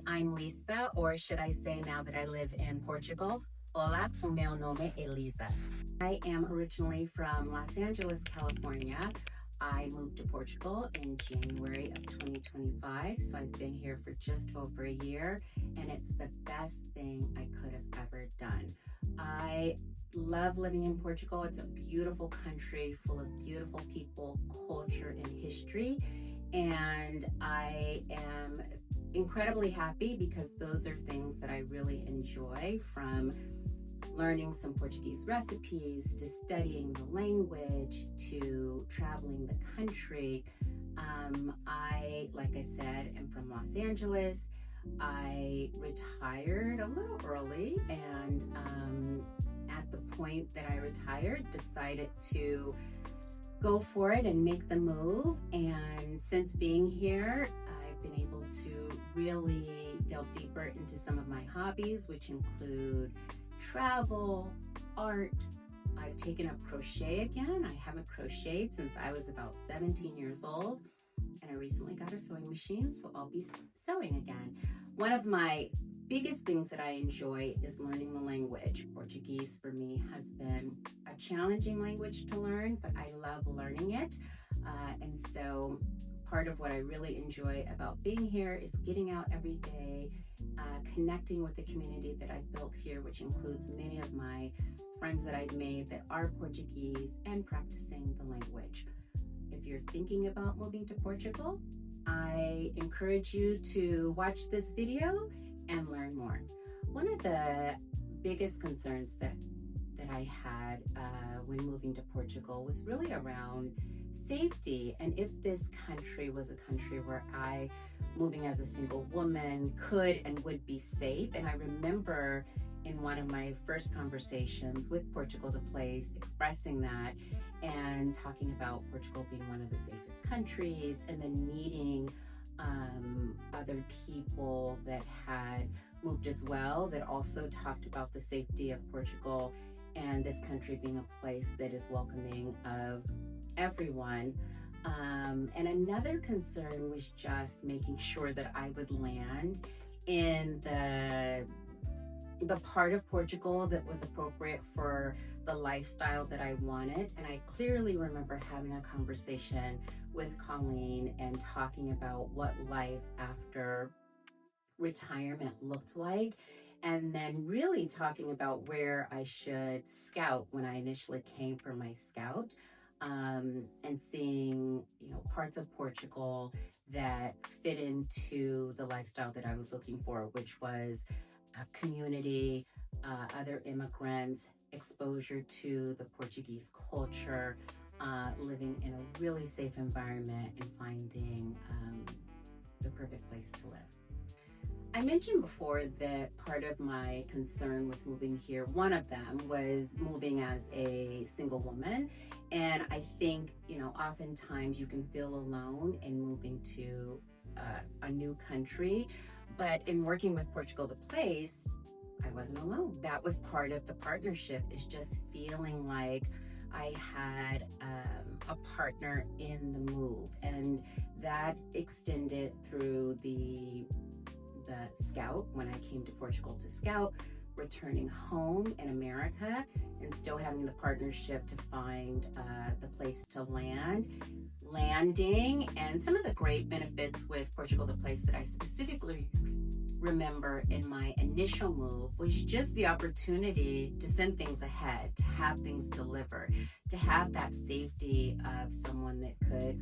I'm Lisa, or should I say now that I live in Portugal? Hola, o meu nome é Lisa. I am originally from Los Angeles, California. I moved to Portugal in January of 2025, so I've been here for just over a year, and it's the best thing I could have ever done. I love living in Portugal. It's a beautiful country full of beautiful people, culture, and history, and I am incredibly happy because those are things that I really enjoy, from learning some Portuguese recipes to studying the language to traveling the country. Like I said, am from Los Angeles. I retired a little early, and at the point that I retired, decided to go for it and make the move. And since being here, I've been able to really delve deeper into some of my hobbies, which include travel, art. I've taken up crochet again. I haven't crocheted since I was about 17 years old, and I recently got a sewing machine, so I'll be sewing again. One of my biggest things that I enjoy is learning the language. Portuguese for me has been a challenging language to learn, but I love learning it. And so part of what I really enjoy about being here is getting out every day, connecting with the community that I've built here, which includes many of my friends that I've made that are Portuguese, and practicing the language. If you're thinking about moving to Portugal, I encourage you to watch this video and learn more. One of the biggest concerns that I had when moving to Portugal was really around safety, and if this country was a country where I, moving as a single woman, could and would be safe. And I remember in one of my first conversations with Portugal the Place expressing that and talking about Portugal being one of the safest countries, and then meeting other people that had moved as well that also talked about the safety of Portugal and this country being a place that is welcoming of everyone. And another concern was just making sure that I would land in the part of Portugal that was appropriate for the lifestyle that I wanted. And I clearly remember having a conversation with Colleen and talking about what life after retirement looked like, and then really talking about where I should scout when I initially came for my scout, and seeing, parts of Portugal that fit into the lifestyle that I was looking for, which was a community, other immigrants, exposure to the Portuguese culture, living in a really safe environment, and finding the perfect place to live. I mentioned before that part of my concern with moving here, one of them was moving as a single woman. And I think, oftentimes you can feel alone in moving to a new country. But in working with Portugal the Place, I wasn't alone. That was part of the partnership, is just feeling like I had a partner in the move. And that extended through the scout, when I came to Portugal to scout, returning home in America, and still having the partnership to find the place to landing, and some of the great benefits with Portugal the Place that I specifically remember in my initial move was just the opportunity to send things ahead, to have things delivered, to have that safety of someone that could,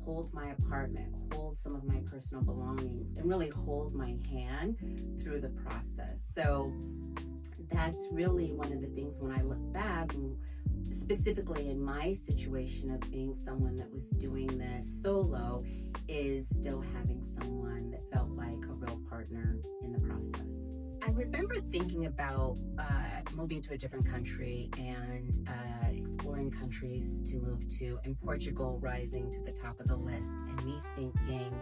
hold my apartment, hold some of my personal belongings, and really hold my hand through the process. So that's really one of the things when I look back, specifically in my situation of being someone that was doing this solo, is still having someone that felt like a real partner in the process. I remember thinking about moving to a different country and exploring countries to move to, and Portugal rising to the top of the list, and me thinking,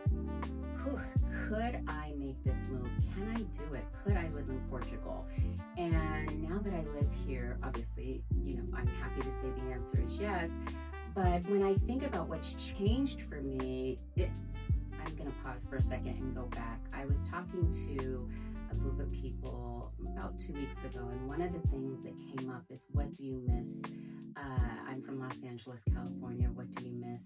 could I make this move? Can I do it? Could I live in Portugal? And now that I live here, obviously, I'm happy to say the answer is yes. But when I think about what's changed for me, I'm going to pause for a second and go back. I was talking to a group of people about 2 weeks ago, and one of the things that came up is, what do you miss? I'm from Los Angeles, California. What do you miss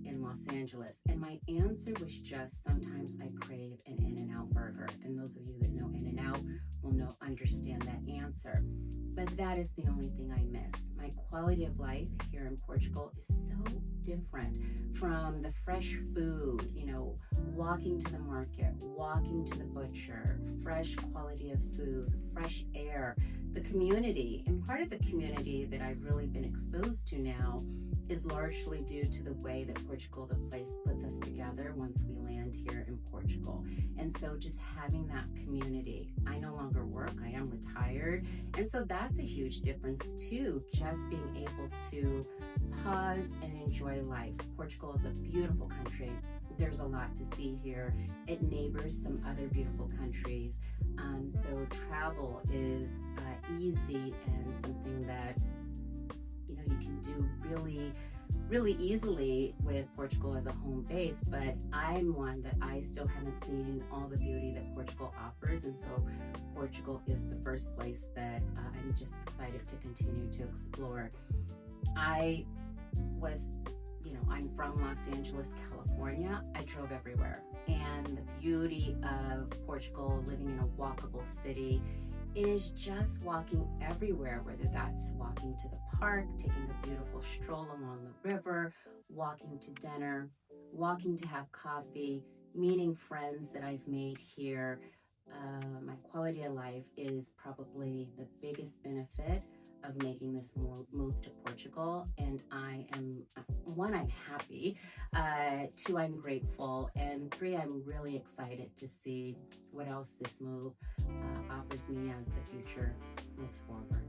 in Los Angeles? And my answer was just, sometimes I crave an In-N-Out burger. And those of you that know In-N-Out will understand that answer. But that is the only thing I miss. My quality of life here in Portugal is so different from the fresh food, walking to the market, walking to the butcher, fresh quality of food, fresh air, the community. And part of the community that I've really been exposed to now is largely due to the way that Portugal, the place, puts us together once we land here in Portugal. And so just having that community. I no longer work, I am retired. And so that's a huge difference too, just being able to pause and enjoy life. Portugal is a beautiful country. There's a lot to see here. It neighbors some other beautiful countries. So travel is easy and something that you can do really easily with Portugal as a home base. But I'm one that I still haven't seen all the beauty that Portugal offers, and so Portugal is the first place that I'm just excited to continue to explore. I'm from Los Angeles, California. I drove everywhere, and the beauty of Portugal, living in a walkable city, is just walking everywhere, whether that's walking to the park, taking a beautiful stroll along the river, walking to dinner, walking to have coffee, meeting friends that I've made here. My quality of life is probably the biggest benefit of making this move to Portugal, and I am, one, I'm happy, two, I'm grateful, and three, I'm really excited to see what else this move offers me as the future moves forward.